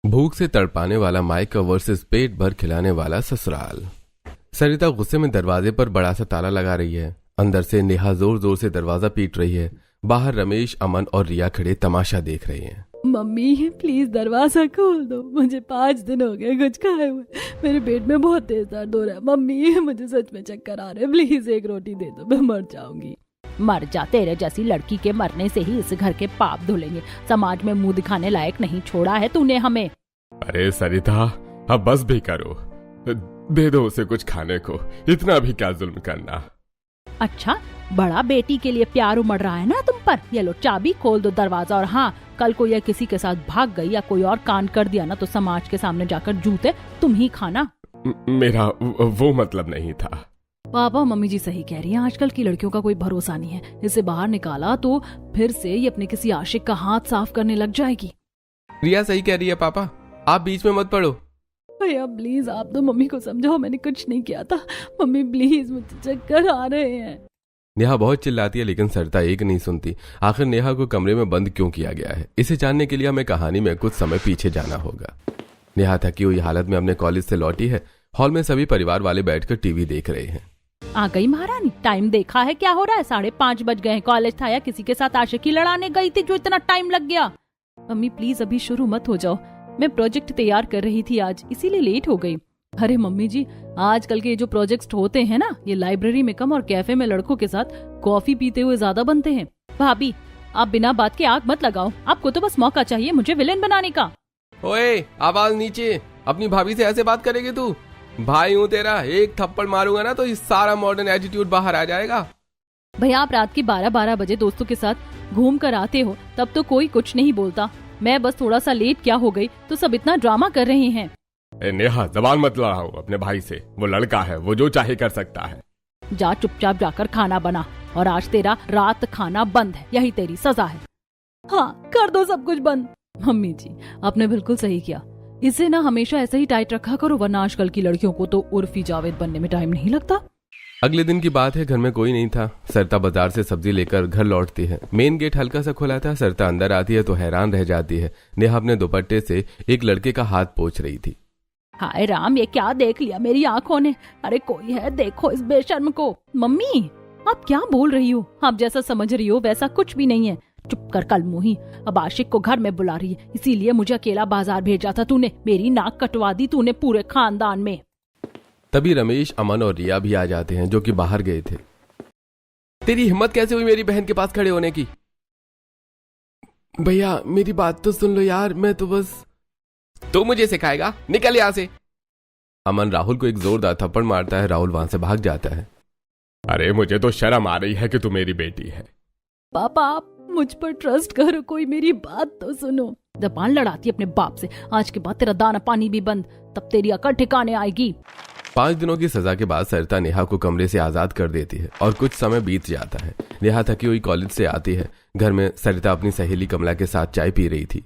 भूख से तड़पाने वाला माइका वर्सेस पेट भर खिलाने वाला ससुराल। सरिता गुस्से में दरवाजे पर बड़ा सा ताला लगा रही है। अंदर से नेहा जोर जोर से दरवाजा पीट रही है। बाहर रमेश, अमन और रिया खड़े तमाशा देख रहे हैं। मम्मी प्लीज दरवाजा खोल दो, मुझे 5 दिन हो गए कुछ खाए हुए, मेरे पेट में बहुत तेज दर्द हो रहा है। मम्मी मुझे सच में चक्कर आ रहे हैं, प्लीज एक रोटी दे दो, मैं मर जाऊंगी। मर जा, तेरे जैसी लड़की के मरने से ही इस घर के पाप धुलेंगे। समाज में मुंह दिखाने लायक नहीं छोड़ा है तूने हमें। अरे सरिता, अब बस भी करो, दे दो उसे कुछ खाने को, इतना भी क्या जुल्म करना। अच्छा, बड़ा बेटी के लिए प्यार उमड़ रहा है ना तुम पर। ये लो चाबी, खोल दो दरवाजा। और हाँ, कल को यह किसी के साथ भाग गई या कोई और कांड कर दिया ना तो समाज के सामने जाकर जूते तुम ही खाना। मेरा वो मतलब नहीं था। पापा मम्मी जी सही कह रही हैं, आजकल की लड़कियों का कोई भरोसा नहीं है। इसे बाहर निकाला तो फिर से ये अपने किसी आशिक का हाथ साफ करने लग जाएगी। रिया सही कह रही है पापा, आप बीच में मत पड़ो। भैया प्लीज आप तो मम्मी को समझाओ, मैंने कुछ नहीं किया था। मम्मी प्लीज, मुझे चक्कर आ रहे हैं। नेहा बहुत चिल्लाती है लेकिन सरिता एक नहीं सुनती। आखिर नेहा को कमरे में बंद क्यों किया गया है, इसे जानने के लिए हमें कहानी में कुछ समय पीछे जाना होगा। नेहा थकी हुई हालत में अपने कॉलेज से लौटी है। हॉल में सभी परिवार वाले बैठकर टीवी देख रहे हैं। आ गई महारानी, टाइम देखा है क्या हो रहा है? 5:30 बज गए हैं। कॉलेज था या किसी के साथ आशिकी लड़ाने गई थी जो इतना टाइम लग गया? मम्मी प्लीज अभी शुरू मत हो जाओ, मैं प्रोजेक्ट तैयार कर रही थी आज, इसीलिए लेट हो गई। अरे मम्मी जी, आजकल के जो प्रोजेक्ट्स होते हैं ना, ये लाइब्रेरी में कम और कैफे में लड़कों के साथ कॉफी पीते हुए ज्यादा बनते हैं। भाभी, आप बिना बात के आग मत लगाओ, आपको तो बस मौका चाहिए मुझे विलेन बनाने का। ओए, आवाज नीचे। अपनी भाभी से ऐसे बात करेगी तू? भाई हूँ तेरा, एक थप्पड़ मारूंगा ना तो ये सारा मॉडर्न एटीट्यूड बाहर आ जाएगा। भैया आप रात के 12-12 बजे दोस्तों के साथ घूम कर आते हो तब तो कोई कुछ नहीं बोलता। मैं बस थोड़ा सा लेट क्या हो गई तो सब इतना ड्रामा कर रहे हैं। नेहा, जबान मत लड़ाओ अपने भाई से, वो लड़का है, वो जो चाहे कर सकता है। जा चुपचाप जाकर खाना बना, और आज तेरा रात खाना बंद है, यही तेरी सजा है। हाँ कर दो सब कुछ बंद। मम्मी जी आपने बिल्कुल सही किया, इसे ना हमेशा ऐसे ही टाइट रखा करो, वरना आजकल की लड़कियों को तो उर्फी जावेद बनने में टाइम नहीं लगता। अगले दिन की बात है, घर में कोई नहीं था। सरिता बाजार से सब्जी लेकर घर लौटती है। मेन गेट हल्का सा खुला था। सरिता अंदर आती है तो हैरान रह जाती है। नेहा अपने दुपट्टे से एक लड़के का हाथ पोंछ रही थी। हाय राम, ये क्या देख लिया मेरी आंखों ने? अरे कोई है, देखो इस बेशर्म को। मम्मी आप क्या बोल रही हो? आप जैसा समझ रही हो वैसा कुछ भी नहीं है। चुप कर कल मुही, अब आशिक को घर में बुला रही है, इसीलिए मुझे अकेला बाजार भेजा था तूने। मेरी नाक कटवा दी तूने पूरे खानदान में। तभी रमेश, अमन और रिया भी आ जाते हैं जो कि बाहर गए थे। तेरी हिम्मत कैसे हुई मेरी बहन के पास खड़े होने की? भैया मेरी बात तो सुन लो यार, मैं तो बस। तू मुझे सिखाएगा? निकल यहाँ से। अमन राहुल को एक जोरदार थप्पड़ मारता है। राहुल वहां से भाग जाता है। अरे मुझे तो शर्म आ रही है कि तू मेरी बेटी है। पापा आप मुझ पर ट्रस्ट करो, कोई मेरी बात तो सुनो। जबान लड़ाती अपने बाप से, आज के बाद तेरा दाना पानी भी बंद, तब तेरी अकड़ ठिकाने आएगी। 5 दिनों की सजा के बाद सरिता नेहा को कमरे से आजाद कर देती है और कुछ समय बीत जाता है। नेहा थकी हुई कॉलेज से आती है। घर में सरिता अपनी सहेली कमला के साथ चाय पी रही थी।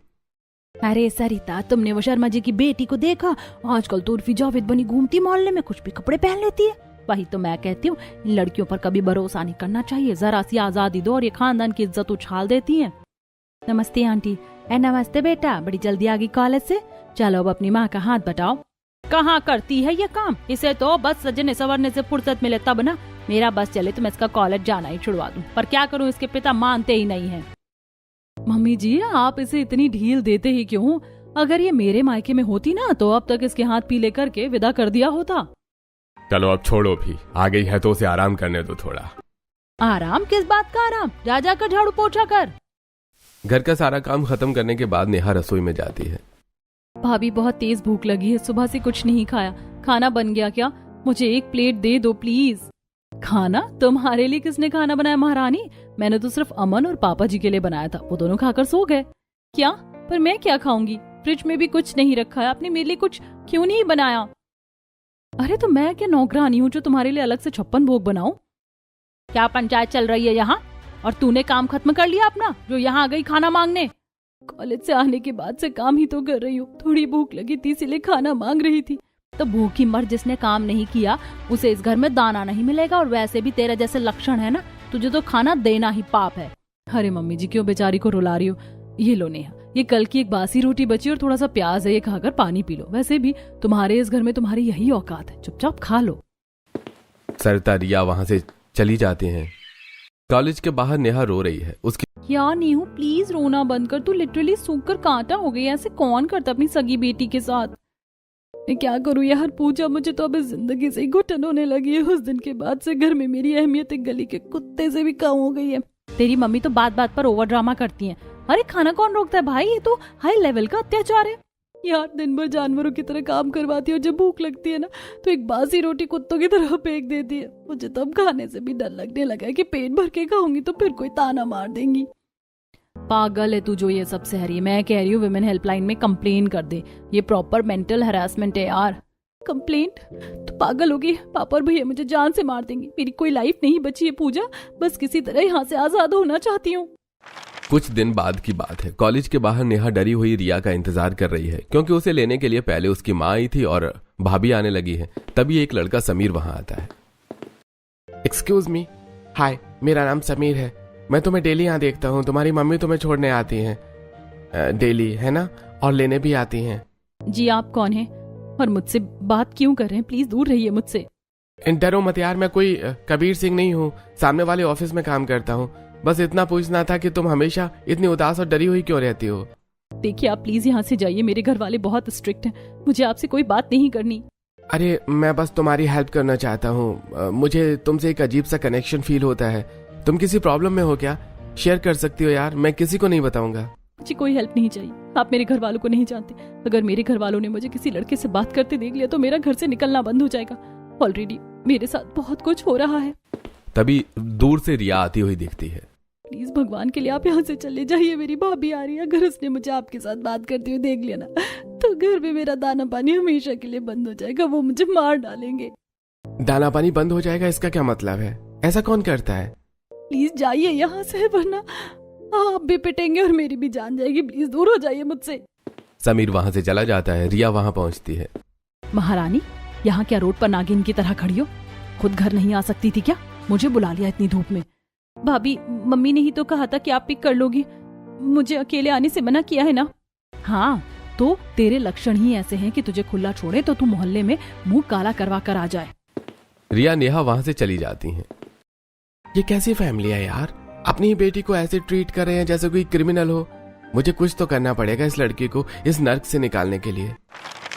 अरे सरिता, तुमने वो शर्मा जी की बेटी को देखा? आजकल तो उर्फी जावेद बनी घूमती, मोहल्ले में कुछ भी कपड़े पहन लेती है। वही तो मैं कहती हूँ, इन लड़कियों पर कभी भरोसा नहीं करना चाहिए। जरा सी आजादी दो और ये खानदान की इज्जत उछाल देती है। नमस्ते आंटी। नमस्ते बेटा, बड़ी जल्दी आ गई कॉलेज से? चलो अब अपनी माँ का हाथ बटाओ। कहाँ करती है ये काम? इसे तो बस सजने संवरने से फुर्सत मिले तब ना। मेरा बस चले तो मैं इसका कॉलेज जाना ही छुड़वा दूं, पर क्या करूं, इसके पिता मानते ही नहीं हैं। मम्मी जी आप इसे इतनी ढील देते ही क्यों? अगर ये मेरे मायके में होती ना तो अब तक इसके हाथ पीले करके विदा कर दिया होता। चलो अब छोड़ो भी, आ गई है तो उसे आराम करने दो थोड़ा। आराम? किस बात का आराम? जा जाकर झाड़ू पोछा कर। घर का सारा काम खत्म करने के बाद नेहा रसोई में जाती है। भाभी बहुत तेज भूख लगी है, सुबह से कुछ नहीं खाया। खाना बन गया क्या? मुझे एक प्लेट दे दो प्लीज। खाना? तुम्हारे लिए किसने खाना बनाया महारानी? मैंने तो सिर्फ अमन और पापा जी के लिए बनाया था, वो दोनों खाकर सो गए। क्या? पर मैं क्या खाऊंगी? फ्रिज में भी कुछ नहीं रखा है, आपने मेरे लिए कुछ क्यों नहीं बनाया? अरे तो मैं क्या नौकरानी हूँ जो तुम्हारे लिए अलग से 56 भोग बनाऊं? क्या पंचायत चल रही है यहाँ? और तूने काम खत्म कर लिया अपना, जो यहाँ आ गई खाना मांगने? कॉलेज से आने के बाद से काम ही तो कर रही हूँ, थोड़ी भूख लगी थी इसीलिए खाना मांग रही थी। तो भूखी मर, जिसने काम नहीं किया उसे इस घर में दाना नहीं मिलेगा। और वैसे भी तेरा जैसे लक्षण है ना, तुझे तो खाना देना ही पाप है। अरे मम्मी जी क्यों बेचारी को रुला रही हो? ये लो नेहा, ये कल की एक बासी रोटी बची और थोड़ा सा प्याज है, ये खाकर पानी पी लो। वैसे भी तुम्हारे इस घर में तुम्हारी यही औकात है, चुपचाप खा लो। सरिता रिया वहां से चली जाती हैं। कॉलेज के बाहर नेहा रो रही है। उसकी यार नीहू प्लीज रोना बंद कर, तू लिटरली सूख कर कांटा हो गई। ऐसे कौन करता अपनी सगी बेटी के साथ। मैं क्या करूं यार पूजा, मुझे तो अब इस जिंदगी से ही घुटन होने लगी है। उस दिन के बाद से घर में मेरी अहमियत एक गली के कुत्ते से भी कम हो गई है। तेरी मम्मी तो बात बात पर ओवर ड्रामा करती है। अरे खाना कौन रोकता है भाई, ये तो हाई लेवल का अत्याचार है। यार दिन भर जानवरों की तरह काम करवाती है और जब भूख लगती है ना तो एक बासी रोटी कुत्तों की तरह फेंक देती है। मुझे तो अब खाने से भी डर लगने लगा है कि पेट भर के खाऊंगी तो फिर कोई ताना मार देंगी। पागल है तू जो ये सब सह रही है। मैं कह रही हूँ विमेन हेल्पलाइन में कंप्लेन कर दे, ये प्रॉपर मेंटल हरासमेंट है यार। कंप्लेंट? तो पागल होगी, पापा और भैया मुझे जान से मार देंगे। मेरी कोई लाइफ नहीं बची है पूजा, बस किसी तरह यहाँ से आजाद होना चाहती हूँ। कुछ दिन बाद की बात है। कॉलेज के बाहर नेहा डरी हुई रिया का इंतजार कर रही है, क्योंकि उसे लेने के लिए पहले उसकी माँ आई थी और भाभी आने लगी है। तभी एक लड़का समीर वहां आता है। एक्सक्यूज मी, हाय, मेरा नाम समीर है। मैं तुम्हें डेली यहाँ देखता हूँ। तुम्हारी मम्मी तुम्हें छोड़ने आती हैं डेली, है ना? और लेने भी आती हैं। जी आप कौन हैं और मुझसे बात क्यों कर रहे हैं? प्लीज दूर रहिए मुझसे। डरो मत यार, मैं कोई कबीर सिंह नहीं हूँ, सामने वाले ऑफिस में काम करता हूँ। बस इतना पूछना था कि तुम हमेशा इतनी उदास और डरी हुई क्यों रहती हो? देखिए आप प्लीज यहाँ से जाइए, मेरे घर वाले बहुत स्ट्रिक्ट हैं, मुझे आपसे कोई बात नहीं करनी। अरे मैं बस तुम्हारी हेल्प करना चाहता हूँ। मुझे तुमसे एक अजीब सा कनेक्शन फील होता है। तुम किसी प्रॉब्लम में हो क्या? शेयर कर सकती हो यार, मैं किसी को नहीं बताऊंगा। मुझे कोई हेल्प नहीं चाहिए, आप मेरे घर वालों को नहीं जानते। अगर मेरे घर वालों ने मुझे किसी लड़के से बात करते देख लिया तो मेरा घर से निकलना बंद हो जाएगा। ऑलरेडी मेरे साथ बहुत कुछ हो रहा है। तभी दूर से रिया आती हुई दिखती है। प्लीज भगवान के लिए आप यहाँ से चले जाइए, मेरी भाभी आ रही है। अगर उसने मुझे आपके साथ बात करते हुए देख लिया ना तो घर में मेरा दाना पानी हमेशा के लिए बंद हो जाएगा, वो मुझे मार डालेंगे। दाना पानी बंद हो जाएगा, इसका क्या मतलब है? ऐसा कौन करता है? प्लीज जाइए यहाँ से, वरना आप भी पिटेंगे और मेरी भी जान जाएगी। प्लीज दूर हो जाइए मुझसे। समीर वहां से चला जाता है। रिया वहां पहुंचती है। महारानी, यहाँ क्या रोड पर नागिन की तरह खड़ी हो? खुद घर नहीं आ सकती थी क्या? मुझे बुला लिया इतनी धूप में। भाभी मम्मी ने ही तो कहा था कि आप पिक कर लोगी, मुझे अकेले आने से मना किया है ना। हाँ तो तेरे लक्षण ही ऐसे हैं कि तुझे खुला छोड़े तो तू मोहल्ले में मुंह काला करवा कर आ जाए। रिया नेहा वहां से चली जाती हैं। ये कैसी फैमिली है यार? अपनी ही बेटी को ऐसे ट्रीट कर रहे हैं जैसे कोई क्रिमिनल हो। मुझे कुछ तो करना पड़ेगा इस लड़की को इस नर्क से निकालने के लिए।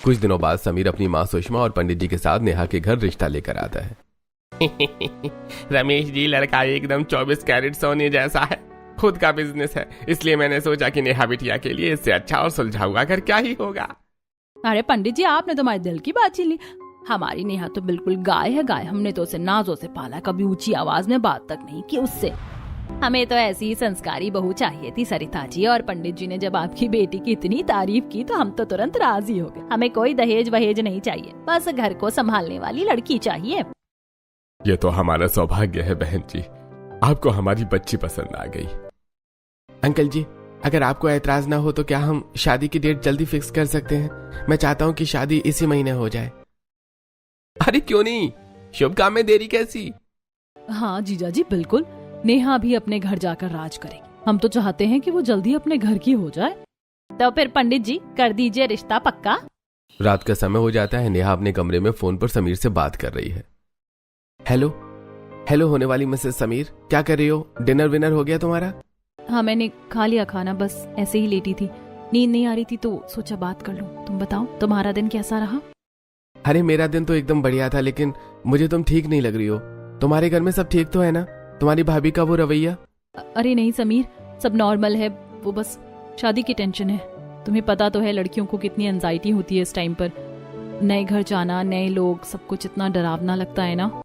कुछ दिनों बाद समीर अपनी माँ सुषमा और पंडित जी के साथ नेहा के घर रिश्ता लेकर आता है। रमेश जी, लड़का एकदम 24 कैरेट सोने जैसा है। खुद का बिजनेस है, इसलिए मैंने सोचा कि नेहा बिटिया के लिए इससे अच्छा और सुलझाऊगा घर क्या ही होगा। अरे पंडित जी, आपने तो हमारे दिल की बात छीन ली। हमारी नेहा तो बिल्कुल गाय है गाय। हमने तो उसे नाजों से पाला, कभी ऊंची आवाज में बात तक नहीं की उससे। हमें तो ऐसी ही संस्कारी बहू चाहिए थी सरिता जी, और पंडित जी ने जब आपकी बेटी की इतनी तारीफ की तो हम तो तुरंत राजी हो गए। हमें कोई दहेज वहेज नहीं चाहिए, बस घर को संभालने वाली लड़की चाहिए। ये तो हमारा सौभाग्य है बहन जी, आपको हमारी बच्ची पसंद आ गई। अंकल जी, अगर आपको ऐतराज ना हो तो क्या हम शादी की डेट जल्दी फिक्स कर सकते हैं? मैं चाहता हूँ कि शादी इसी महीने हो जाए। अरे क्यों नहीं, शुभ काम में देरी कैसी? हाँ जीजा जी बिल्कुल, नेहा भी अपने घर जाकर राज करेगी। हम तो चाहते हैं कि वो जल्दी अपने घर की हो जाए। तो फिर पंडित जी कर दीजिए रिश्ता पक्का। रात का समय हो जाता है। नेहा अपने कमरे में फोन पर समीर से बात कर रही है। हेलो होने वाली मिसेस समीर, क्या कर रही हो? डिनर विनर हो गया तुम्हारा? हाँ मैंने खा लिया खाना, बस ऐसे ही लेटी थी, नींद नहीं आ रही थी तो सोचा बात कर लूं। तुम बताओ तुम्हारा दिन कैसा रहा? अरे मेरा दिन तो एकदम बढ़िया था, लेकिन मुझे तुम ठीक नहीं लग रही हो। तुम्हारे घर में सब ठीक तो है ना? तुम्हारी भाभी का वो रवैया? अरे नहीं समीर, सब नॉर्मल है, वो बस शादी की टेंशन है। तुम्हें पता तो है लड़कियों को कितनी एंजाइटी होती है इस टाइम पर। नए घर जाना, नए लोग, सब कुछ इतना डरावना लगता है ना।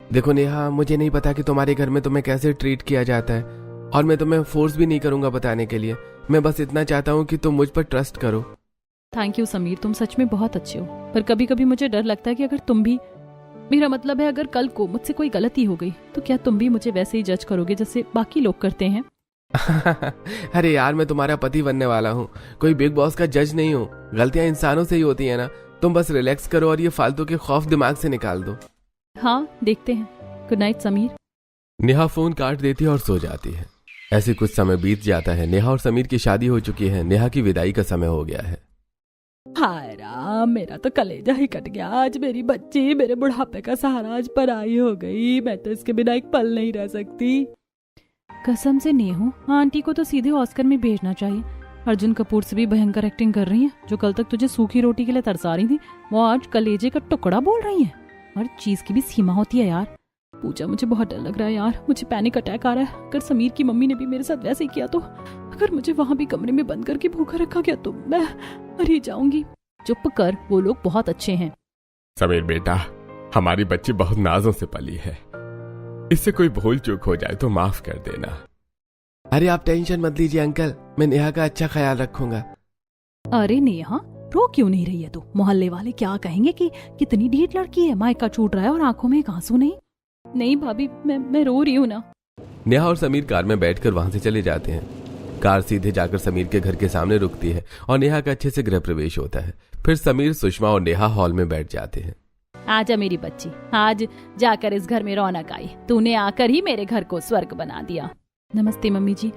देखो नेहा, मुझे नहीं पता कि तुम्हारे घर में तुम्हें कैसे ट्रीट किया जाता है, और मैं तुम्हें फोर्स भी नहीं करूंगा बताने के लिए। मैं बस इतना चाहता हूँ कि तुम मुझ पर ट्रस्ट करो। थैंक यू समीर, तुम सच में बहुत अच्छे हो, पर कभी कभी मुझे डर लगता है कि अगर तुम भी, मेरा मतलब है अगर कल को मुझसे कोई गलती हो गई तो क्या तुम भी मुझे वैसे ही जज करोगे जैसे बाकी लोग करते हैं? अरे यार, मैं तुम्हारा पति बनने वाला हूँ, कोई बिग बॉस का जज नहीं हूँ। गलतियां इंसानों से ही होती है ना। तुम बस रिलैक्स करो और ये फालतू के खौफ दिमाग से निकाल दो। हाँ देखते हैं। Good night Sameer. Neha phone काट देती है और सो जाती है। ऐसे कुछ समय बीत जाता है। नेहा और समीर की शादी हो चुकी है। नेहा की विदाई का समय हो गया है। हाय राम, मेरा तो कलेजा ही कट गया। आज मेरी बच्ची मेरे बुढ़ापे का सहारा आज पराई हो गई। मैं तो इसके बिना एक पल नहीं रह सकती। कसम से नेहू, आंटी को तो सीधे ऑस्कर में भेजना चाहिए। अर्जुन कपूर से भी भयंकर एक्टिंग कर रही है। जो कल तक तुझे सूखी रोटी के लिए तरसा रही थी, वो आज कलेजे का टुकड़ा बोल रही है। हर चीज की भी सीमा होती है यार। पूजा, मुझे बहुत डर लग रहा है यार। मुझे पैनिक अटैक आ रहा है। अगर समीर की मम्मी ने भी मेरे साथ वैसे ही किया तो, अगर मुझे वहां भी कमरे में बंद करके भूखा रखा गया तो मैं मर ही जाऊंगी। चुप कर, वो लोग बहुत अच्छे हैं। समीर बेटा, हमारी बच्ची बहुत नाजों से पली है। इससे कोई भूल चूक हो जाए तो माफ कर देना। अरे आप टेंशन मत लीजिए अंकल, मैं नेहा का अच्छा ख्याल रखूंगा। अरे नेहा, रो क्यों नहीं रही है तू? मोहल्ले वाले क्या कहेंगे कि कितनी ढीठ लड़की है, मायका छूट रहा है और आंखों में एक आंसू नहीं। नहीं भाभी, मैं रो रही हूँ ना। नेहा और समीर कार में बैठकर वहां से चले जाते हैं। कार सीधे जाकर समीर के घर के सामने रुकती है और नेहा का अच्छे से गृह प्रवेश होता है। फिर समीर, सुषमा और नेहा हॉल में बैठ जाते हैं। आजा मेरी बच्ची, आज जाकर इस घर में रौनक आई। तूने आकर ही मेरे घर को स्वर्ग बना दिया। नमस्ते मम्मी जी।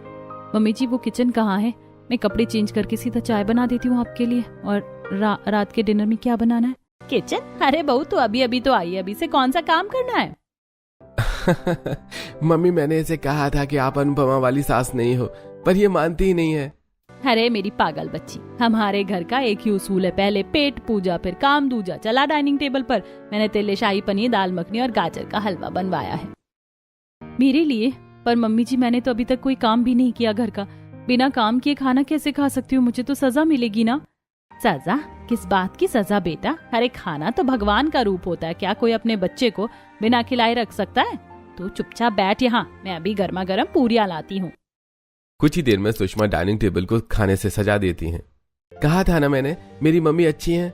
मम्मी जी, वो किचन कहाँ है? मैं कपड़े चेंज करके सीधा चाय बना देती हूँ आपके लिए। और रात के डिनर में क्या बनाना है? किचन? अरे बहू, तो अभी अभी तो आई, अभी से कौन सा काम करना है? मम्मी, मैंने इसे कहा था कि आप अनुपमा वाली सास नहीं हो, पर ये मानती ही नहीं है। अरे मेरी पागल बच्ची, हमारे घर का एक ही उसूल है, पहले पेट पूजा फिर काम दूजा। चला डाइनिंग टेबल पर। मैंने तेले शाही पनीर, दाल मखनी और गाजर का हलवा बनवाया है मेरे लिए। पर मम्मी जी, मैंने तो अभी तक कोई काम भी नहीं किया घर का। बिना काम किए खाना कैसे खा सकती हूँ? मुझे तो सजा मिलेगी ना। सजा? किस बात की सजा बेटा? अरे खाना तो भगवान का रूप होता है। क्या कोई अपने बच्चे को बिना खिलाए रख सकता है? तो चुपचाप बैठ यहाँ, मैं अभी गर्मा गर्म पूरियां लाती हूँ। कुछ ही देर में सुषमा डाइनिंग टेबल को खाने से सजा देती हैं। कहा था ना मैंने, मेरी मम्मी अच्छी हैं।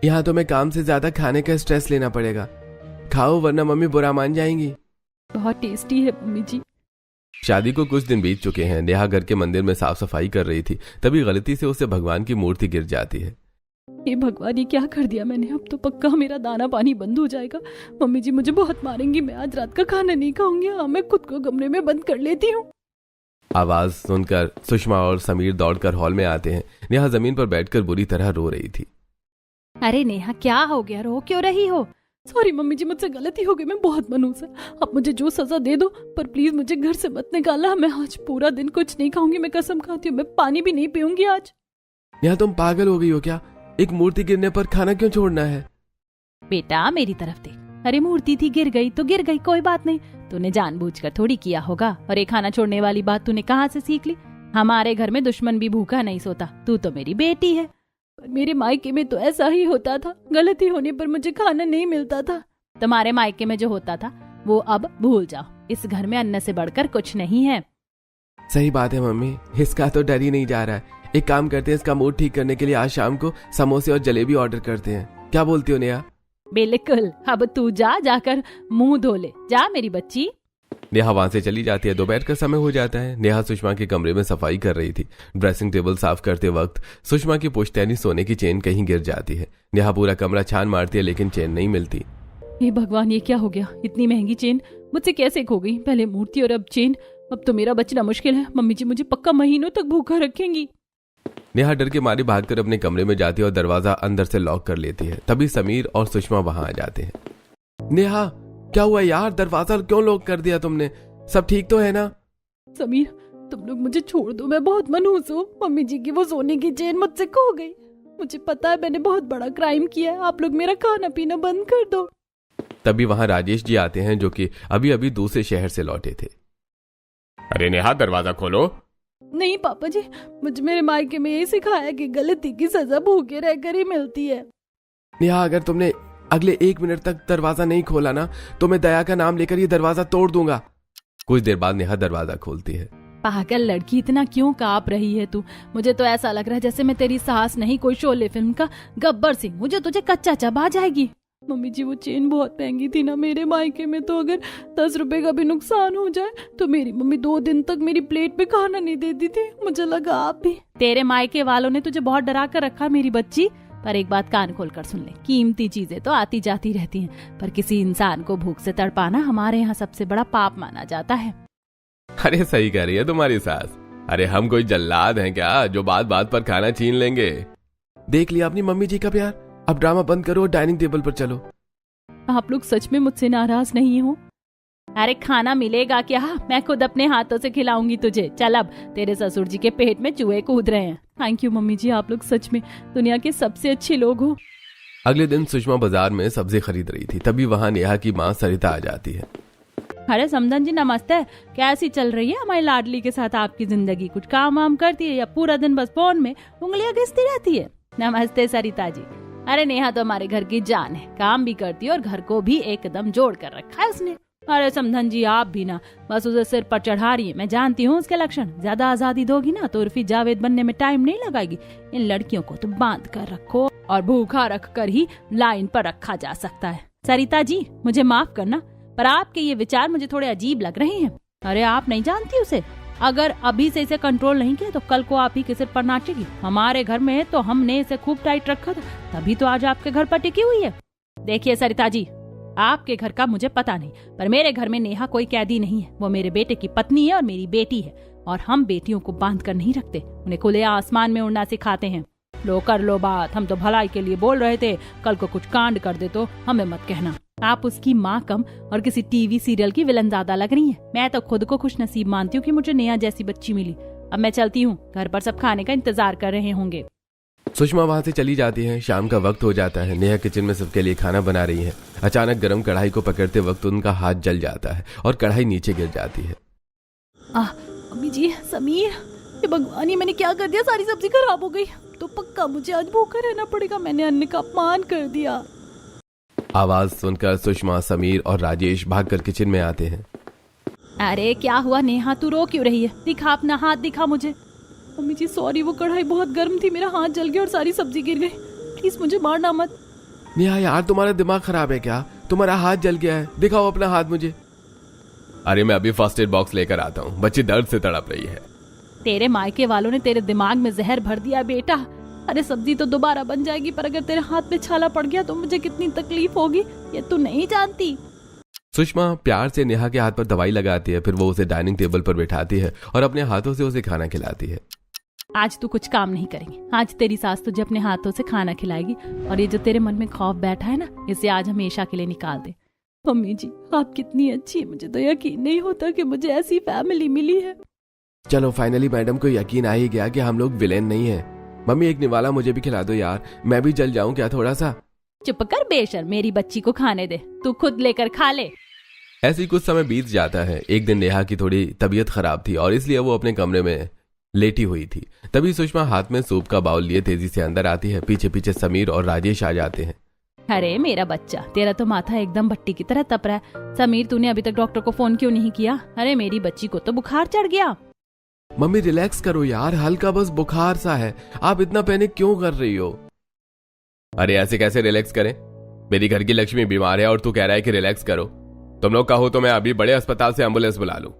यहाँ तो मैं काम से ज्यादा खाने का स्ट्रेस लेना पड़ेगा। खाओ वरना मम्मी बुरा मान जाएंगी। बहुत टेस्टी है मम्मी जी। शादी को कुछ दिन बीत चुके हैं। नेहा घर के मंदिर में साफ सफाई कर रही थी, तभी गलती से उसे भगवान की मूर्ति गिर जाती है। ये भगवान, ये क्या कर दिया मैंने? अब तो पक्का मेरा दाना पानी बंद हो जाएगा। मम्मी जी मुझे बहुत मारेंगी। मैं आज रात का खाना नहीं खाऊंगी। हाँ, मैं खुद को कमरे में बंद कर लेती हूँ। आवाज सुनकर सुषमा और समीर दौड़कर हॉल में आते हैं। नेहा जमीन पर बैठकर बुरी तरह रो रही थी। अरे नेहा, क्या हो गया? रो क्यों रही हो? सॉरी मम्मी जी, मुझसे गलती हो गई। मैं बहुत मनहूस है। अब मुझे जो सजा दे दो, पर प्लीज मुझे घर से मत निकालना। मैं आज पूरा दिन कुछ नहीं खाऊंगी। मैं कसम खाती हूँ, मैं पानी भी नहीं पीऊंगी आज। नेहा, तुम पागल हो गई हो क्या? एक मूर्ति गिरने पर खाना क्यों छोड़ना है? बेटा मेरी तरफ देख। अरे मूर्ति थी, गिर गई तो गिर गई, कोई बात नहीं। तूने जानबूझकर थोड़ी किया होगा। और एक खाना छोड़ने वाली बात तूने कहाँ से सीख ली? हमारे घर में दुश्मन भी भूखा नहीं सोता। तू तो मेरी बेटी है। पर मेरे मायके में तो ऐसा ही होता था। गलती होने पर मुझे खाना नहीं मिलता था। तुम्हारे मायके में जो होता था वो अब भूल जाओ। इस घर में अन्न से बढ़कर कुछ नहीं है। सही बात है मम्मी, इसका तो डर ही नहीं जा रहा है। एक काम करते हैं, इसका मूड ठीक करने के लिए आज शाम को समोसे और जलेबी ऑर्डर करते हैं। क्या बोलती हो नेहा? बिल्कुल। अब तू जाकर मुंह धो ले। जा मेरी बच्ची। नेहा वहां से चली जाती है। दोपहर का समय हो जाता है। नेहा सुषमा के कमरे में सफाई कर रही थी। ड्रेसिंग टेबल साफ करते वक्त सुषमा की पुश्तैनी सोने की चेन कहीं गिर जाती है। नेहा पूरा कमरा छान मारती है, लेकिन चेन नहीं मिलती। हे भगवान, ये क्या हो गया? इतनी महंगी चेन मुझसे कैसे खो गई? पहले मूर्ति और अब चेन। अब तो मेरा बचना मुश्किल है। मम्मी जी मुझे पक्का महीनों तक भूखा रखेंगी। नेहा डर के मारे भागकर अपने कमरे में जाती है और दरवाजा अंदर से लॉक कर लेती है। तभी समीर और सुषमा वहां आ जाते हैं। नेहा, क्या हुआ यार? दरवाजा क्यों लॉक कर दिया तुमने? सब ठीक तो है ना? समीर, तुम लोग मुझे छोड़ दो। मैं बहुत मनहूस हूँ। मम्मी जी की वो सोने की चेन मुझसे खो गई। मुझे पता है मैंने बहुत बड़ा क्राइम किया है। आप लोग मेरा खाना पीना बंद कर दो। तभी वहां राजेश जी आते हैं, जो कि अभी अभी दूसरे शहर से लौटे थे। अरे नेहा, दरवाजा खोलो। नहीं पापा जी, मुझे मेरे मायके में यही सिखाया कि गलती की सजा भूखे रहकर ही मिलती है। नेहा, अगर तुमने अगले 1 मिनट तक दरवाजा नहीं खोला ना, तो मैं दया का नाम लेकर ये दरवाजा तोड़ दूंगा। कुछ देर बाद नेहा दरवाजा खोलती है। पागल लड़की, इतना क्यों कांप रही है तू? मुझे तो ऐसा लग रहा है जैसे मैं तेरी सास नहीं, कोई शोले फिल्म का गब्बर सिंह। मुझे तुझे कच्चा चबा जाएगी। मम्मी जी, वो चेन बहुत महंगी थी ना मेरे मायके में। तो अगर 10 रुपए का भी नुकसान हो जाए तो मेरी मम्मी 2 दिन तक मेरी प्लेट पे खाना नहीं देती थी। मुझे लगा आप भी। तेरे मायके वालों ने तुझे बहुत डरा कर रखा मेरी बच्ची। पर एक बात कान खोल कर सुन ले, कीमती चीजें तो आती जाती रहती हैं, पर किसी इंसान को भूख से तड़पाना हमारे यहाँ सबसे बड़ा पाप माना जाता है। अरे सही कह रही है तुम्हारी सास। अरे हम कोई जल्लाद हैं क्या जो बात बात पर खाना छीन लेंगे। देख लिया अपनी मम्मी जी का प्यार। अब ड्रामा बंद करो और डाइनिंग टेबल पर चलो। आप लोग सच में मुझसे नाराज नहीं हो? अरे खाना मिलेगा क्या, मैं खुद अपने हाथों से खिलाऊंगी तुझे। चल अब, तेरे ससुर जी के पेट में चूहे कूद रहे हैं। थैंक यू मम्मी जी, आप लोग सच में दुनिया के सबसे अच्छे लोग हो। अगले दिन सुषमा बाजार में सब्जी खरीद रही थी, तभी वहां नेहा की माँ सरिता आ जाती है। अरे समधन जी नमस्ते, कैसी चल रही है हमारी लाडली के साथ आपकी जिंदगी? कुछ काम वाम करती है या पूरा दिन बस फोन में उंगलियां घिसती रहती है? नमस्ते सरिता जी। अरे नेहा तो हमारे घर की जान है, काम भी करती है और घर को भी एकदम जोड़ कर रखा है उसने। अरे समधन जी आप भी ना बस उसे सिर पर चढ़ा रही है, मैं जानती हूँ उसके लक्षण। ज्यादा आजादी दोगी ना तो उर्फी जावेद बनने में टाइम नहीं लगाएगी। इन लड़कियों को तो बांध कर रखो और भूखा रख कर ही लाइन पर रखा जा सकता है। सरिता जी मुझे माफ करना, पर आपके ये विचार मुझे थोड़े अजीब लग रहे हैं। अरे आप नहीं जानती उसे, अगर अभी से इसे कंट्रोल नहीं किया तो कल को आप ही के सिर पर नाचेगी। हमारे घर में तो हमने इसे खूब टाइट रखा था, तभी तो आज आपके घर पर टिकी हुई है। देखिए सरिता जी, आपके घर का मुझे पता नहीं, पर मेरे घर में नेहा कोई कैदी नहीं है। वो मेरे बेटे की पत्नी है और मेरी बेटी है, और हम बेटियों को बांध कर नहीं रखते, उन्हें खुले आसमान में उड़ना सिखाते हैं। लो कर लो बात, हम तो भलाई के लिए बोल रहे थे, कल को कुछ कांड कर दे तो हमें मत कहना। आप उसकी माँ कम और किसी टीवी सीरियल की विलन ज्यादा लग रही हैं। मैं तो खुद को खुश नसीब मानती हूँ कि मुझे नेहा जैसी बच्ची मिली। अब मैं चलती हूँ, घर पर सब खाने का इंतजार कर रहे होंगे। सुषमा वहां से चली जाती है। शाम का वक्त हो जाता है। नेहा किचन में सबके लिए खाना बना रही है। अचानक गरम कढ़ाई को पकड़ते वक्त उनका हाथ जल जाता है और कढ़ाई नीचे गिर जाती है। मम्मी जी, समीर, ये भगवान, ये मैंने क्या कर दिया? सारी सब्जी खराब हो गई। तो पक्का मुझे आज भूखा रहना पड़ेगा, मैंने अन्न का अपमान कर दिया। आवाज सुनकर सुषमा, समीर और राजेश भागकर किचन में आते हैं। अरे क्या हुआ नेहा, तू रो क्यों रही है? दिखा अपना हाथ, दिखा मुझे। मम्मी जी सॉरी, वो कढ़ाई बहुत गर्म थी, मेरा हाथ जल गया और सारी सब्जी गिर गई। प्लीज मुझे मारना मत। नेहा यार तुम्हारा दिमाग खराब है क्या? तुम्हारा हाथ जल गया है, दिखाओ अपना हाथ मुझे। अरे मैं अभी फर्स्ट एड बॉक्स लेकर आता हूँ, बच्ची दर्द से तड़प रही है। तेरे मायके वालों ने तेरे दिमाग में जहर भर दिया बेटा। अरे सब्जी तो दोबारा बन जाएगी, पर अगर तेरे हाथ पे छाला पड़ गया तो मुझे कितनी तकलीफ होगी, ये तू नहीं जानती। सुषमा प्यार से नेहा के हाथ पर दवाई लगाती है, फिर वो उसे डाइनिंग टेबल पर बिठाती है और अपने हाथों से उसे खाना खिलाती है। आज तू कुछ काम नहीं करेंगे, आज तेरी सास तुझे अपने हाथों से खाना खिलाएगी, और ये जो तेरे मन में खौफ बैठा है ना, इसे आज हमेशा के लिए निकाल दे। मम्मी जी आप कितनी अच्छी है, मुझे तो यकीन नहीं होता कि मुझे ऐसी फैमिली मिली है। चलो फाइनली मैडम को यकीन आ ही गया कि हम लोग विलेन नहीं है। मम्मी एक निवाला मुझे भी खिला दो यार, मैं भी जल जाऊं क्या थोड़ा सा? चुप कर बेशर्म, मेरी बच्ची को खाने दे, तू खुद लेकर खा ले। ऐसे ही कुछ समय बीत जाता है। एक दिन नेहा की थोड़ी तबीयत खराब थी और इसलिए वो अपने कमरे में लेटी हुई थी। तभी सुषमा हाथ में सूप का बाउल लिए तेजी से अंदर आती है। पीछे पीछे समीर और राजेश आ जाते हैं। अरे मेरा बच्चा, तेरा तो माथा एकदम भट्टी की तरह तप रहा है। समीर तूने अभी तक डॉक्टर को फोन क्यों नहीं किया? अरे मेरी बच्ची को तो बुखार चढ़ गया। मम्मी रिलैक्स करो यार, हल्का बस बुखार सा है, आप इतना पैनिक क्यों कर रही हो? अरे ऐसे कैसे रिलैक्स करें? मेरी घर की लक्ष्मी बीमार है और तू कह रहा है कि रिलैक्स करो। तुम लोग कहो तो मैं अभी बड़े अस्पताल से एम्बुलेंस बुला लूं।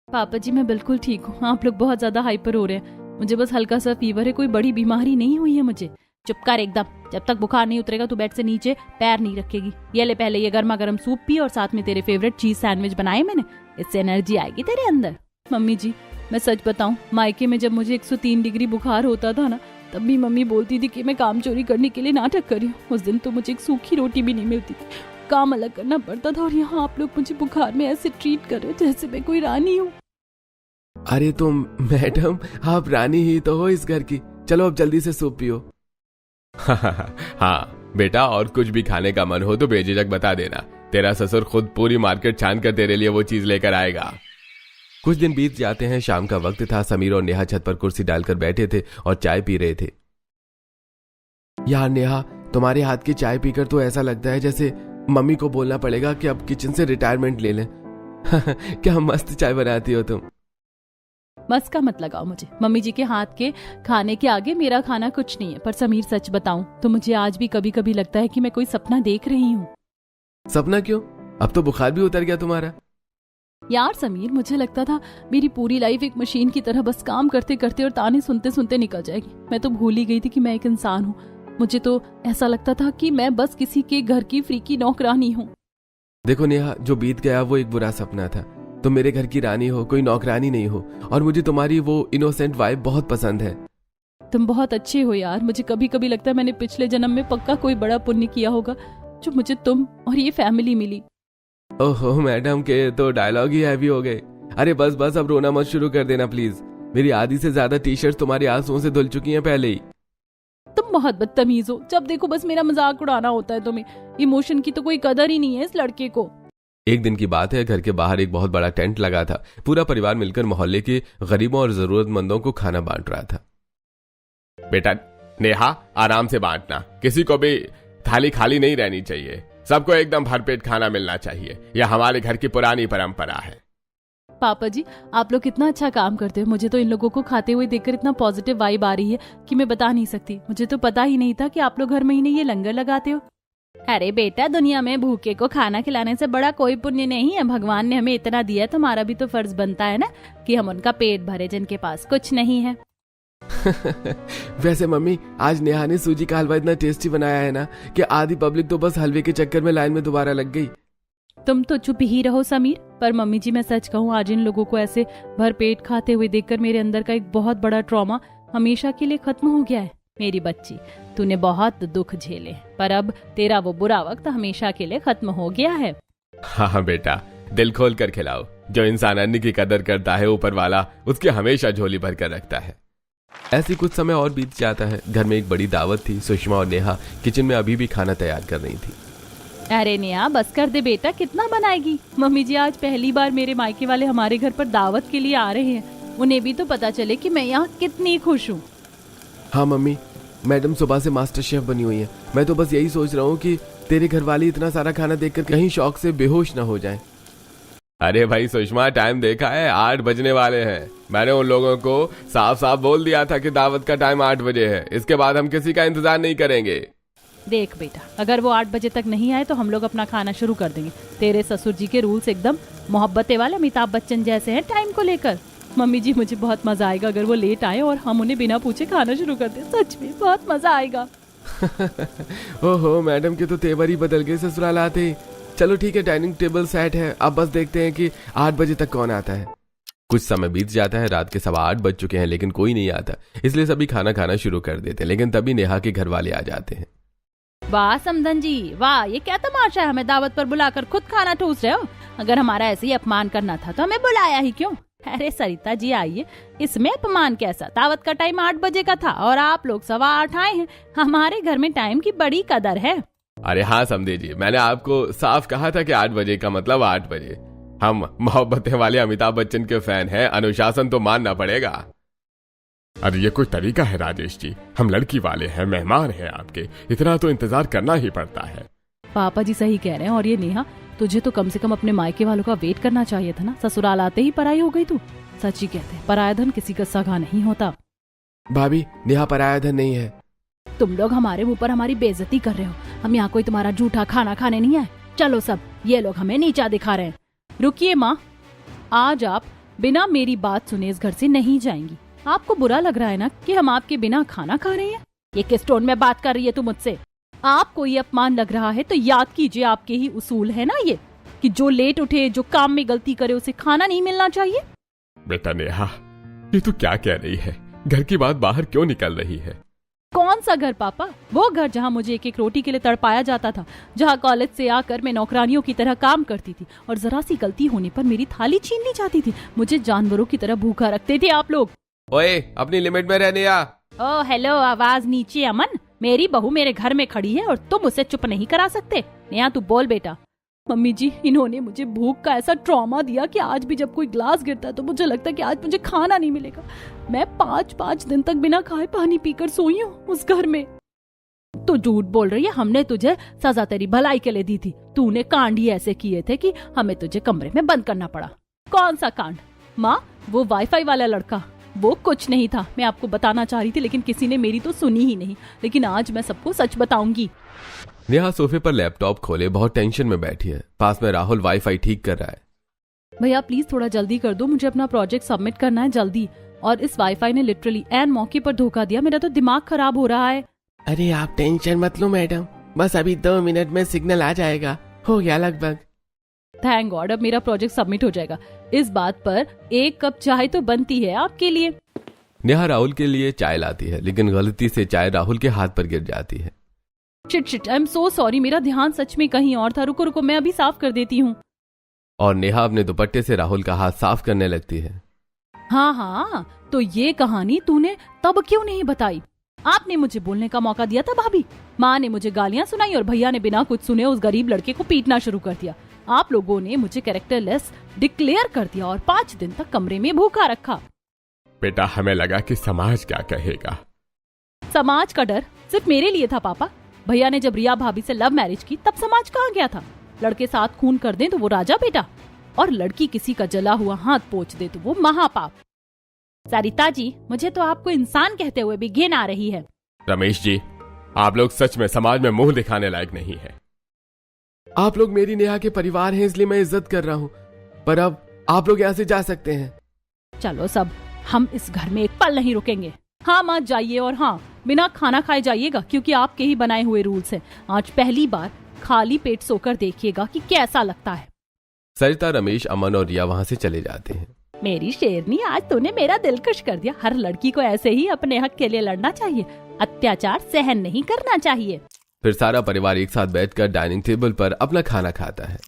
पापा जी मैं बिल्कुल ठीक हूँ, आप लोग बहुत ज्यादा हाइपर हो रहे हैं। मुझे बस हल्का सा फीवर है, कोई बड़ी बीमारी नहीं हुई है मुझे। चुप कर एकदम, जब तक बुखार नहीं उतरेगा तू बेड से नीचे पैर नहीं रखेगी। ये ले पहले ये गर्मा गर्म सूप पी और साथ में तेरे फेवरेट चीज सैंडविच बनाए मैंने, इससे एनर्जी आएगी तेरे अंदर। मम्मी जी मैं सच बताऊं, मायके में जब मुझे 103 डिग्री बुखार होता था ना, तब भी मम्मी बोलती थी कि मैं काम चोरी करने के लिए नाटक कर रही हूँ। उस दिन तो मुझे एक सूखी रोटी भी नहीं मिलती थी, काम अलग करना पड़ता था, और यहाँ आप लोग मुझे बुखार में ऐसे ट्रीट कर रहे हो जैसे मैं कोई रानी हूँ। अरे तुम मैडम, आप रानी ही तो हो इस घर की। चलो अब जल्दी से सूप पियो। हाँ बेटा, और कुछ भी खाने का मन हो तो बेझिझक बता देना, तेरा ससुर खुद पूरी मार्केट छान कर तेरे लिए वो चीज लेकर आएगा। कुछ दिन बीत जाते हैं। शाम का वक्त था। समीर और नेहा छत पर कुर्सी डालकर बैठे थे और चाय पी रहे थे। यार नेहा, तुम्हारे हाथ की चाय पीकर तो ऐसा लगता है जैसे मम्मी को बोलना पड़ेगा कि अब किचन से रिटायरमेंट ले लें। क्या मस्त चाय बनाती हो तुम। मस्त का मत लगाओ मुझे, मम्मी जी के हाथ के खाने के आगे मेरा खाना कुछ नहीं है। पर समीर सच बताऊं तो मुझे आज भी कभी कभी लगता है कि मैं कोई सपना देख रही हूँ। सपना क्यों? अब तो बुखार भी उतर गया तुम्हारा। यार समीर, मुझे लगता था मेरी पूरी लाइफ एक मशीन की तरह बस काम करते करते और ताने सुनते सुनते निकल जाएगी। मैं तो भूल ही गई थी कि मैं एक इंसान हूँ। मुझे तो ऐसा लगता था कि मैं बस किसी के घर की फ्री की नौकरानी हूँ। देखो नेहा, जो बीत गया वो एक बुरा सपना था। तुम मेरे घर की रानी हो, कोई नौकरानी नहीं हो, और मुझे तुम्हारी वो इनोसेंट वाइब बहुत पसंद है। तुम बहुत अच्छे हो यार। मुझे कभी कभी लगता है मैंने पिछले जन्म में पक्का कोई बड़ा पुण्य किया होगा जो मुझे तुम और ये फैमिली मिली। ओहो मैडम के तो डायलॉग ही हैवी हो गए। अरे बस बस, अब रोना मत शुरू कर देना प्लीज। मेरी आधी से ज्यादा टी शर्ट तुम्हारे आंसुओं से धुल चुकी हैं पहले ही। तुम बहुत बदतमीज हो, जब देखो बस मेरा मजाक उड़ाना होता है तुम्हें। इमोशन की तो कोई कदर ही नहीं है इस लड़के को। एक दिन की बात है, घर के बाहर एक बहुत बड़ा टेंट लगा था। पूरा परिवार मिलकर मोहल्ले के गरीबों और जरूरतमंदों को खाना बांट रहा था। बेटा नेहा, आराम से बांटना, किसी को भी थाली खाली नहीं रहनी चाहिए, सबको एकदम भरपेट खाना मिलना चाहिए। यह हमारे घर की पुरानी परंपरा है। पापा जी, आप लोग कितना अच्छा काम करते हो। मुझे तो इन लोगों को खाते हुए देखकर इतना पॉजिटिव वाइब आ रही है कि मैं बता नहीं सकती। मुझे तो पता ही नहीं था कि आप लोग हर महीने ये लंगर लगाते हो। अरे बेटा, दुनिया में भूखे को खाना खिलाने से बड़ा कोई पुण्य नहीं है। भगवान ने हमें इतना दिया है, तुम्हारा भी तो फर्ज बनता है ना कि हम उनका पेट भरे जिनके पास कुछ नहीं है। वैसे मम्मी, आज नेहा ने सूजी का हलवा इतना टेस्टी बनाया है ना कि आधी पब्लिक तो बस हलवे के चक्कर में लाइन में दोबारा लग गई। तुम तो चुप ही रहो समीर। पर मम्मी जी, मैं सच कहूँ, आज इन लोगों को ऐसे भरपेट खाते हुए देखकर मेरे अंदर का एक बहुत बड़ा ट्रॉमा हमेशा के लिए खत्म हो गया है। मेरी बच्ची, तूने बहुत दुख झेले, पर अब तेरा वो बुरा वक्त हमेशा के लिए खत्म हो गया है। हाँ बेटा, दिल खोल कर खिलाओ। जो इंसान अन्न की कदर करता है, ऊपर वाला उसकी हमेशा झोली भर कर रखता है। ऐसी कुछ समय और बीत जाता है। घर में एक बड़ी दावत थी। सुषमा और नेहा किचन में अभी भी खाना तैयार कर रही थी। अरे नेहा, बस कर दे बेटा, कितना बनाएगी। मम्मी जी, आज पहली बार मेरे मायके वाले हमारे घर पर दावत के लिए आ रहे हैं। उन्हें भी तो पता चले कि मैं यहाँ कितनी खुश हूँ। हाँ मम्मी, मैडम सुबह से मास्टर शेफ बनी हुई है। मैं तो बस यही सोच रहा हूँ कि तेरे घर वाली इतना सारा खाना देखकर कहीं शौक से बेहोश ना हो जाए। अरे भाई सुषमा, टाइम देखा है, 8 बजने वाले हैं। मैंने उन लोगों को साफ साफ बोल दिया था कि दावत का टाइम 8 बजे है। इसके बाद हम किसी का इंतजार नहीं करेंगे। देख बेटा, अगर वो 8 बजे तक नहीं आए तो हम लोग अपना खाना शुरू कर देंगे। तेरे ससुर जी के रूल्स एकदम मोहब्बते वाले अमिताभ बच्चन जैसे हैं टाइम को लेकर। मम्मी जी, मुझे बहुत मजा आएगा अगर वो लेट आए और हम उन्हें बिना पूछे खाना शुरू कर दें। सच में बहुत मजा आएगा। ओहो, मैडम के तो तेवर ही बदल गए ससुराल आते ही। चलो ठीक है, डाइनिंग टेबल सेट है। अब बस देखते हैं कि 8 बजे तक कौन आता है। कुछ समय बीत जाता है। रात के 8:15 बज चुके हैं, लेकिन कोई नहीं आता। इसलिए सभी खाना खाना शुरू कर देते हैं। लेकिन तभी नेहा के घर वाले आ जाते हैं। वाह समधन जी, वाह, ये क्या तमाशा है। हमें दावत पर बुलाकर खुद खाना ठूस रहे हो। अगर हमारा ऐसे ही अपमान करना था तो हमें बुलाया ही क्यों। अरे सरिता जी, आइए, इसमें अपमान कैसा। दावत का टाइम 8 बजे का था और आप लोग 8:15 आए हैं। हमारे घर में टाइम की बड़ी कदर है। अरे हाँ समझे जी, मैंने आपको साफ कहा था कि 8 बजे का मतलब 8 बजे। हम मोहब्बतें वाले अमिताभ बच्चन के फैन हैं, अनुशासन तो मानना पड़ेगा। अरे ये कोई तरीका है राजेश जी, हम लड़की वाले हैं, मेहमान हैं आपके, इतना तो इंतजार करना ही पड़ता है। पापा जी सही कह रहे हैं। और ये नेहा, तुझे तो कम से कम अपने मायके वालों का वेट करना चाहिए था ना। ससुराल आते ही पराई हो गई तू। सच ही कहते हैं, पराया धन किसी का सगा नहीं होता। भाभी, नेहा पराया धन नहीं है। तुम लोग हमारे मुंह पर हमारी बेइज्जती कर रहे हो। हम यहाँ कोई तुम्हारा झूठा खाना खाने नहीं आए। चलो सब, ये लोग हमें नीचा दिखा रहे हैं। रुकिए माँ, आज आप बिना मेरी बात सुने इस घर से नहीं जाएंगी। आपको बुरा लग रहा है ना कि हम आपके बिना खाना खा रहे हैं। ये किस टोन में बात कर रही है तू मुझसे। आपको ये अपमान लग रहा है तो याद कीजिए, आपके ही उसूल है ना ये, कि जो लेट उठे, जो काम में गलती करे, उसे खाना नहीं मिलना चाहिए। बेटा नेहा, ये तू क्या कह रही है। घर की बात बाहर क्यों निकल रही है। कौन सा घर पापा? वो घर जहाँ मुझे एक एक रोटी के लिए तड़पाया जाता था, जहाँ कॉलेज से आकर मैं नौकरानियों की तरह काम करती थी और जरा सी गलती होने पर मेरी थाली छीन ली जाती थी। मुझे जानवरों की तरह भूखा रखते थे आप लोग। ओए, अपनी लिमिट में रहने आ। ओ हेलो, आवाज नीचे अमन। मेरी बहू मेरे घर में खड़ी है और तुम उसे चुप नहीं करा सकते। नेहा तू बोल बेटा। मम्मी जी, इन्होंने मुझे भूख का ऐसा ट्रॉमा दिया कि आज भी जब कोई ग्लास गिरता है तो मुझे लगता है कि आज मुझे खाना नहीं मिलेगा। मैं 5 दिन तक बिना खाए पानी पीकर सोई हूँ उस घर में। तू झूठ बोल रही है। हमने तुझे सजा तेरी भलाई के लिए दी थी। तूने कांड ही ऐसे किए थे कि हमें तुझे कमरे में बंद करना पड़ा। कौन सा कांड? माँ, वो वाईफाई वाला लड़का, वो कुछ नहीं था। मैं आपको बताना चाह रही थी लेकिन किसी ने मेरी तो सुनी ही नहीं। लेकिन आज मैं सबको सच बताऊंगी। नेहा सोफे पर लैपटॉप खोले बहुत टेंशन में बैठी है। पास में राहुल वाईफाई ठीक कर रहा है। भैया प्लीज थोड़ा जल्दी कर दो, मुझे अपना प्रोजेक्ट सबमिट करना है जल्दी। और इस वाईफाई ने लिटरली एन मौके पर धोखा दिया। मेरा तो दिमाग खराब हो रहा है। अरे आप टेंशन मत लो मैडम, बस अभी 2 मिनट में सिग्नल आ जाएगा। हो गया लगभग। थैंक गॉड, अब मेरा प्रोजेक्ट सबमिट हो जाएगा। इस बात पर 1 कप चाय तो बनती है आपके लिए। नेहा राहुल के लिए चाय लाती है, लेकिन गलती से चाय राहुल के हाथ पर गिर जाती है। Shit, I am so sorry, मेरा ध्यान सच में कहीं और था। रुको रुको, मैं अभी साफ कर देती हूँ। और नेहा अपने दुपट्टे से राहुल का हाथ साफ करने लगती है। हाँ, तो ये कहानी तूने तब क्यों नहीं बताई? आपने मुझे बोलने का मौका दिया था भाभी। माँ ने मुझे गालियाँ सुनाई और भैया ने बिना कुछ सुने उस गरीब लड़के को पीटना शुरू कर दिया। आप लोगों ने मुझे कैरेक्टरलेस डिक्लेयर कर दिया और 5 दिन तक कमरे में भूखा रखा। बेटा, हमें लगा कि समाज क्या कहेगा। समाज का डर सिर्फ मेरे लिए था पापा। भैया ने जब रिया भाभी से लव मैरिज की तब समाज कहाँ गया था? लड़के साथ खून कर दें तो वो राजा बेटा, और लड़की किसी का जला हुआ हाथ पोंछ दे तो वो महापाप। सरिता जी, मुझे तो आपको इंसान कहते हुए भी घिन आ रही है। रमेश जी, आप लोग सच में समाज में मुंह दिखाने लायक नहीं है। आप लोग मेरी नेहा के परिवार हैं, इसलिए मैं इज्जत कर रहा हूँ, पर अब आप लोग यहाँ से जा सकते हैं। चलो सब, हम इस घर में एक पल नहीं रुकेंगे। हाँ माँ, जाइए, और हाँ, बिना खाना खाए जाइएगा, क्योंकि आपके ही बनाए हुए रूल्स हैं। आज पहली बार खाली पेट सोकर देखिएगा कि कैसा लगता है। सरिता, रमेश, अमन और रिया वहाँ से चले जाते हैं। मेरी शेरनी, आज तूने मेरा दिल खुश कर दिया। हर लड़की को ऐसे ही अपने हक के लिए लड़ना चाहिए, अत्याचार सहन नहीं करना चाहिए। फिर सारा परिवार एक साथ बैठकर डाइनिंग टेबल पर अपना खाना खाता है।